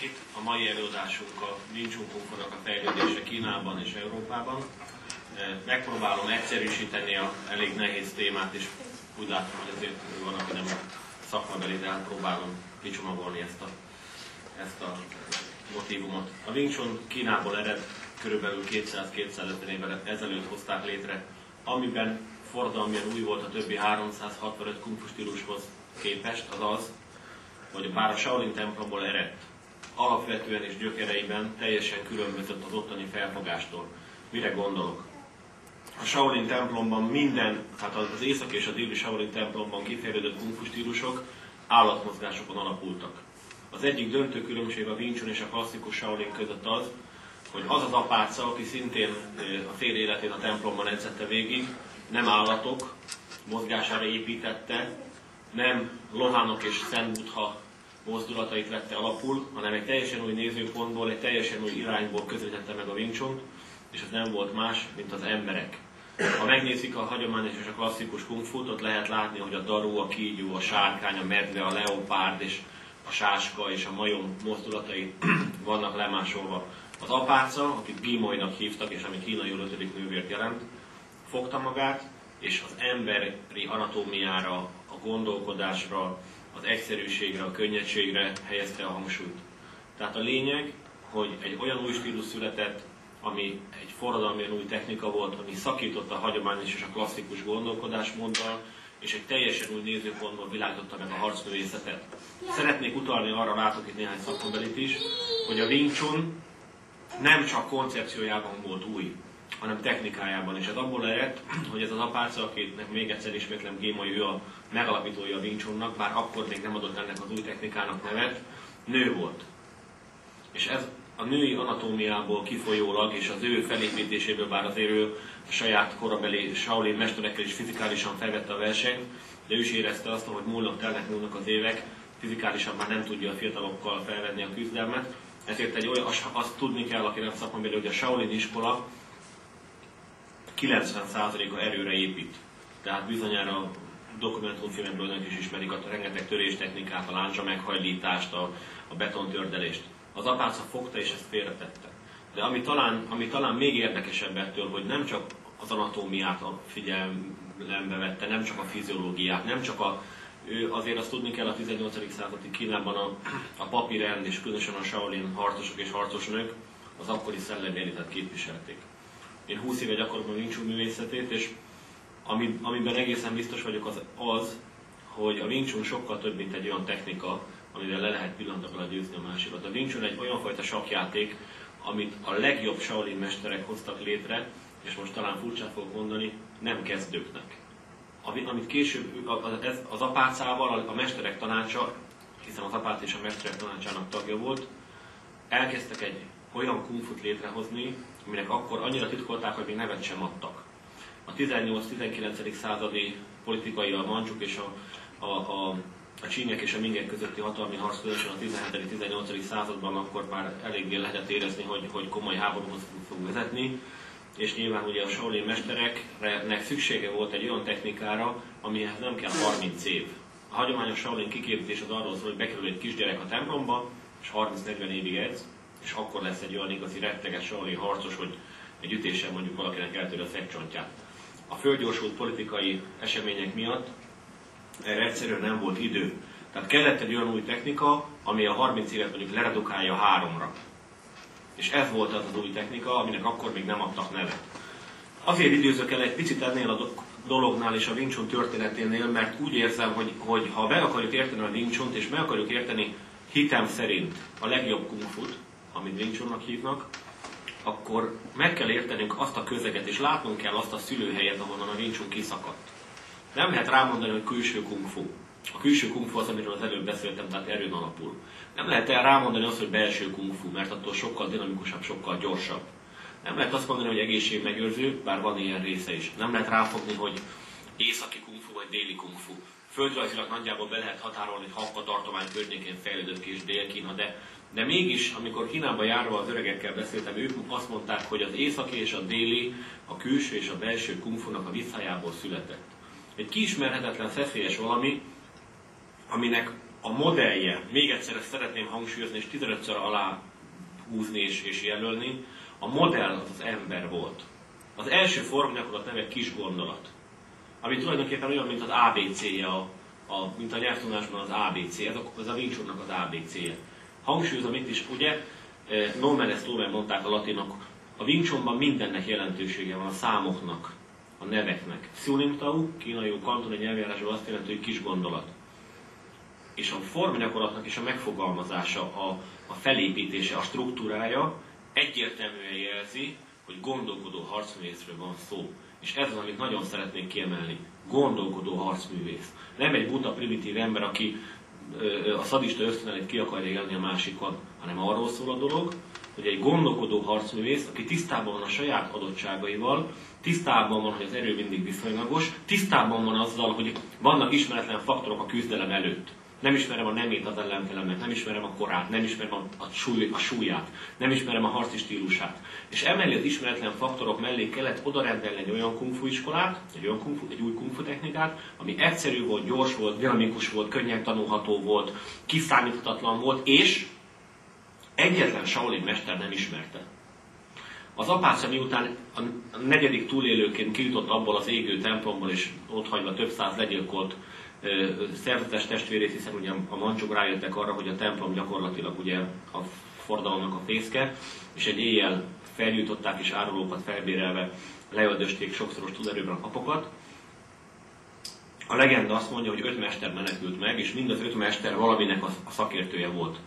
mindenkit! A mai előadásunk a Wing Chun Kung Fu-nak a fejlődése Kínában és Európában. Megpróbálom egyszerűsíteni a elég nehéz témát, és úgy látom, hogy azért van, aki nem szakmabeli, de hát próbálom kicsomagolni ezt a motívumot. A Wing Chun Kínából ered, körülbelül 200-250 évvel ezelőtt hozták létre, amiben forradalmian új volt a többi 365 kung fu stílushoz képest, az, hogy bár a Shaolin templomból eredt, alapvetően és gyökereiben teljesen különbözött az ottani felfogástól. Mire gondolok? A Shaolin templomban minden, hát az északi és a déli Shaolin templomban kifejlődött kung fu stílusok állatmozgásokon alapultak. Az egyik döntő különbség a Wing Chun és a klasszikus Shaolin között az, hogy az az apáca, aki szintén a fél életén a templomban edzette végig, nem állatok mozgására építette, nem Lohánok és Szent Buddha mozdulatait vette alapul, hanem egy teljesen új nézőpontból, egy teljesen új irányból közelítette meg a Wing Chun, és ez nem volt más, mint az emberek. Ha megnézik a hagyományos és a klasszikus kung fu-t, ott lehet látni, hogy a daru, a kígyó, a sárkány, a medve, a leopárd és a sáska és a majom mozdulatai vannak lemásolva. Az apáca, akit Bimoynak hívtak, és ami kínaiul 5. nővért jelent, fogta magát, és az emberi anatómiára, a gondolkodásra, az egyszerűségre, a könnyedségre helyezte a hangsúlyt. Tehát a lényeg, hogy egy olyan új stílus született, ami egy forradalmian új technika volt, ami szakította a hagyományos és a klasszikus gondolkodásmóddal, és egy teljesen új nézőpontból világította meg a harcművészetet. Szeretnék utalni arra, látok itt néhány szakmabelit is, hogy a Wing Chun nem csak koncepciójában volt új, hanem technikájában. És ez abból ered, hogy ez az apáca, akinek még egyszer ismétlem Gémai, ő a megalapítója a Wing Chunnak, bár akkor még nem adott ennek az új technikának nevet, nő volt. És ez a női anatómiából kifolyólag, és az ő felépítéséből, bár azért ő a saját korabeli Shaolin mesterekkel is fizikálisan felvette a versenyt, de ő is érezte azt, hogy múlnak az évek, fizikálisan már nem tudja a fiatalokkal felvenni a küzdelmet. Ezért egy olyan, azt tudni kell, aki nem szakmabeli, hogy a Shaolin iskola 90%-a erőre épít. Tehát bizonyára a dokumentumfilmekből önök is ismerik a rengeteg töréstechnikát, a láncsa meghajlítást, a betontördelést. Az apáca fogta és ezt félretette. De ami talán még érdekesebb ettől, hogy nem csak az anatómiát figyelembe vette, nem csak a fiziológiát, nem csak ő azért azt tudni kell, a 18. századi Kínában a papírrend és különösen a Shaolin harcosok és harcosnők az akkori szellemi elitet képviselték. Én 20 éve gyakorlom a Wing Chun művészetét, és amiben egészen biztos vagyok az, hogy a Wing Chun sokkal több, mint egy olyan technika, amivel le lehet pillanatok alatt győzni a másikat. A Wing Chun egy olyan fajta sakkjáték, amit a legjobb Shaolin mesterek hoztak létre, és most talán furcsát fogok mondani, nem kezdőknek. Amit később az apácával a mesterek tanácsa, hiszen az apác és a mesterek tanácsának tagja volt, elkezdtek egy olyan kung fu-t létrehozni, aminek akkor annyira titkolták, hogy még nevet sem adtak. A 18-19. századi politikai, a mancsuk és a csínyek és a mingek közötti hatalmi harc, különösen a 17.-18. században akkor már eléggé lehetett érezni, hogy komoly háborúhoz fog vezetni, és nyilván ugye a Shaolin mestereknek szüksége volt egy olyan technikára, amihez nem kell 30 év. A hagyományos Shaolin kiképzés az arról szól, hogy bekerül egy kisgyerek a templomba, és 30-40 évig edz, és akkor lesz egy olyan igazi retteges Shaolin harcos, hogy egy ütéssel mondjuk valakinek eltörő a szegcsontját. A fölgyorsult politikai események miatt erre egyszerűen nem volt idő. Tehát kellett egy olyan új technika, ami a 30 évet mondjuk leredukálja 3-ra. És ez volt az az új technika, aminek akkor még nem adtak nevet. Azért időzök el egy picit ennél a dolognál és a Wing Chun történeténél, mert úgy érzem, hogy ha meg akarjuk érteni a Wing Chunt, és meg akarjuk érteni hitem szerint a legjobb kung fu-t, amit Wing Chunnak hívnak, akkor meg kell értenünk azt a közeget, és látnunk kell azt a szülőhelyet, ahonnan a Wing Chun kiszakadt. Nem lehet rámondani, hogy külső kung fu. A külső kung fu az, amiről az előbb beszéltem, tehát erőn alapul. Nem lehet rámondani azt, hogy belső kung fu, mert attól sokkal dinamikusabb, sokkal gyorsabb. Nem lehet azt mondani, hogy egészségmegőrző, bár van ilyen része is. Nem lehet ráfogni, hogy északi kung fu vagy déli kung fu. Földrajzilag nagyjából be lehet határolni, hogy Hakka tartomány környékén fejlődött ki és Dél-Kína, de mégis, amikor Kínában járva az öregekkel beszéltem, ők azt mondták, hogy az északi és a déli, a külső és a belső kung fu-nak a visszájából született. Egy kiismerhetetlen, szeszélyes valami, aminek a modellje, még egyszer ezt szeretném hangsúlyozni, és 15-ször alá húzni és jelölni, a modell az az ember volt. Az első formgyakorlat neve kis gondolat, ami tulajdonképpen olyan, mint az ABC-je, mint a nyelvtanulásban az ABC, ez a Wing Chunnak az ABC-je. Hangsúlyozom itt is, ugye, nomen est omen mondták a latinok, a Wing Chunban mindennek jelentősége van, a számoknak, a neveknek. Xiulim Tao, kínai kantoni nyelvjárásban azt jelenti, hogy kis gondolat. És a formgyakorlatnak és a megfogalmazása, a felépítése, a struktúrája egyértelműen jelzi, hogy gondolkodó harcművészről van szó. És ez az, amit nagyon szeretnénk kiemelni. Gondolkodó harcművész. Nem egy buta primitív ember, aki a szadista ösztönelét ki akarja élni a másikon, hanem arról szól a dolog, hogy egy gondolkodó harcművész, aki tisztában van a saját adottságaival, tisztában van, hogy az erő mindig viszonylagos, tisztában van azzal, hogy vannak ismeretlen faktorok a küzdelem előtt. Nem ismerem a nemét az ellenfelemnek, nem ismerem a korát, nem ismerem a súlyát, nem ismerem a harci stílusát. És emellé az ismeretlen faktorok mellé kellett odarendelni egy olyan kung fu iskolát, egy új kung fu technikát, ami egyszerű volt, gyors volt, dinamikus volt, könnyen tanulható volt, kiszámíthatatlan volt, és egyetlen Shaolin mester nem ismerte. Az apáca miután a negyedik túlélőként kijutott abból az égő templomból, és otthagyva több száz legyilkolt szerzetes testvérét, hiszen ugye a mancsok rájöttek arra, hogy a templom gyakorlatilag ugye a forradalomnak a fészke, és egy éjjel felgyújtották és árulókat felbérelve leöldösték sokszoros tuderőben a papokat. A legenda azt mondja, hogy 5 mester menekült meg, és mind az 5 mester valaminek a szakértője volt.